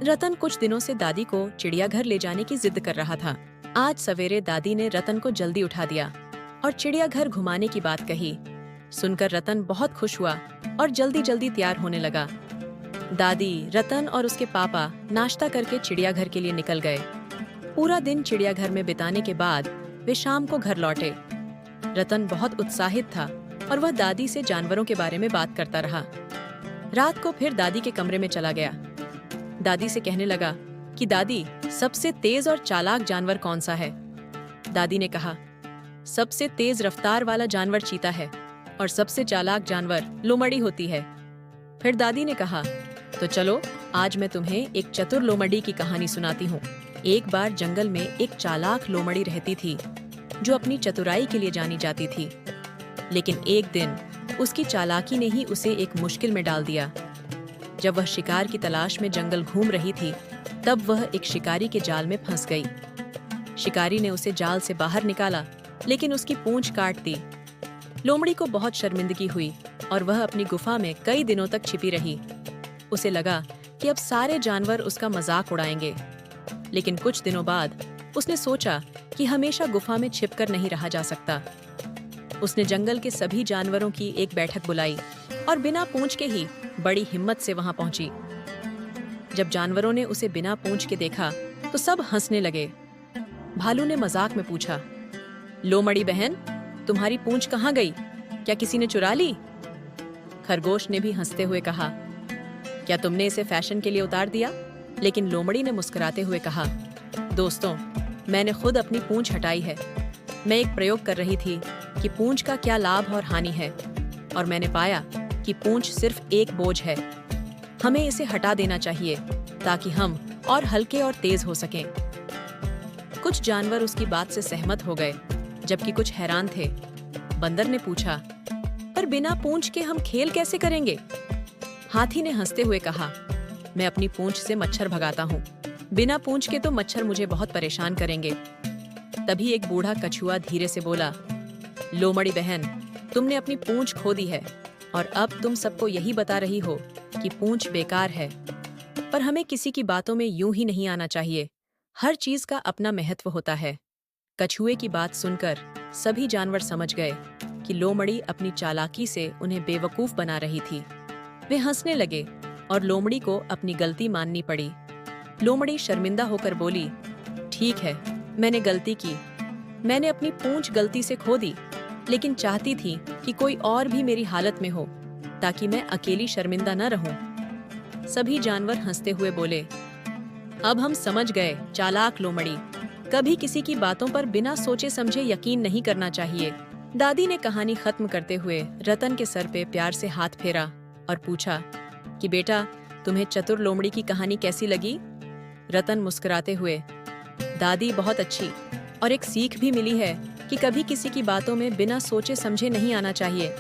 रतन कुछ दिनों से दादी को चिड़ियाघर ले जाने की जिद कर रहा था। आज सवेरे दादी ने रतन को जल्दी उठा दिया और चिड़ियाघर घुमाने की बात कही। सुनकर रतन बहुत खुश हुआ और जल्दी जल्दी तैयार होने लगा। दादी, रतन और उसके पापा नाश्ता करके चिड़ियाघर के लिए निकल गए। पूरा दिन चिड़ियाघर में बिताने के बाद वे शाम को घर लौटे। रतन बहुत उत्साहित था और वह दादी से जानवरों के बारे में बात करता रहा। रात को फिर दादी के कमरे में चला गया। दादी से कहने लगा कि दादी, सबसे तेज और चालाक जानवर कौन सा है? दादी ने कहा, सबसे तेज रफ्तार वाला जानवर चीता है और सबसे चालाक जानवर लोमड़ी होती है। फिर दादी ने कहा, तो चलो आज मैं तुम्हें एक चतुर लोमड़ी की कहानी सुनाती हूँ। एक बार जंगल में एक चालाक लोमड़ी रहती थी जो अपनी चतुराई के लिए जानी जाती थी। लेकिन एक दिन उसकी चालाकी ने ही उसे एक मुश्किल में डाल दिया। जब वह शिकार की तलाश में जंगल घूम रही थी, तब वह एक शिकारी के जाल में फंस गई। शिकारी ने उसे जाल से बाहर निकाला, लेकिन उसकी पूंछ काट दी। लोमड़ी को बहुत शर्मिंदगी हुई और वह अपनी गुफा में कई दिनों तक छिपी रही। उसे लगा कि अब सारे जानवर उसका मजाक उड़ाएंगे। लेकिन कुछ दिनों बाद उसने सोचा कि हमेशा गुफा में छिपकर नहीं रहा जा सकता। उसने जंगल के सभी जानवरों की एक बैठक बुलाई और बिना पूंछ के ही बड़ी हिम्मत से वहां पहुंची। जब जानवरों ने उसे बिना पूंछ के देखा तो सब हंसने लगे। भालू ने मजाक में पूछा, लोमड़ी बहन, तुम्हारी पूंछ कहाँ गई? क्या किसी ने चुरा ली? खरगोश ने भी हंसते हुए कहा, क्या तुमने इसे फैशन के लिए उतार दिया? लेकिन लोमड़ी ने मुस्कुराते हुए कहा, दोस्तों, मैंने खुद अपनी पूंछ हटाई है। मैं एक प्रयोग कर रही थी कि पूंछ का क्या लाभ और हानि है, और मैंने पाया कि पूंछ सिर्फ एक बोझ है। हमें इसे हटा देना चाहिए ताकि हम और हल्के और तेज हो सकें। कुछ जानवर उसकी बात से सहमत हो गए, जबकि कुछ हैरान थे। बंदर ने पूछा, पर बिना पूंछ के हम खेल कैसे करेंगे? हाथी ने हंसते हुए कहा, मैं अपनी पूंछ से मच्छर भगाता हूँ। बिना पूंछ के तो मच्छर मुझे बहुत परेशान करेंगे। तभी एक बूढ़ा कछुआ धीरे से बोला, लोमड़ी बहन, तुमने अपनी पूंछ खो दी है और अब तुम सबको यही बता रही हो कि पूंछ बेकार है। पर हमें किसी की बातों में यूं ही नहीं आना चाहिए। हर चीज का अपना महत्व होता है। कछुए की बात सुनकर सभी जानवर समझ गए कि लोमड़ी अपनी चालाकी से उन्हें बेवकूफ बना रही थी। वे हंसने लगे और लोमड़ी को अपनी गलती माननी पड़ी। लोमड़ी शर्मिंदा होकर बोली, ठीक है, मैंने गलती की। मैंने अपनी पूंछ गलती से खो दी, लेकिन चाहती थी कि कोई और भी मेरी हालत में हो ताकि मैं अकेली शर्मिंदा न रहूं। सभी जानवर हंसते हुए बोले, अब हम समझ गए चालाक लोमड़ी, कभी किसी की बातों पर बिना सोचे समझे यकीन नहीं करना चाहिए। दादी ने कहानी खत्म करते हुए रतन के सर पे प्यार से हाथ फेरा और पूछा कि बेटा, तुम्हें चतुर लोमड़ी की कहानी कैसी लगी? रतन मुस्कुराते हुए, दादी, बहुत अच्छी, और एक सीख भी मिली है कि कभी किसी की बातों में बिना सोचे समझे नहीं आना चाहिए।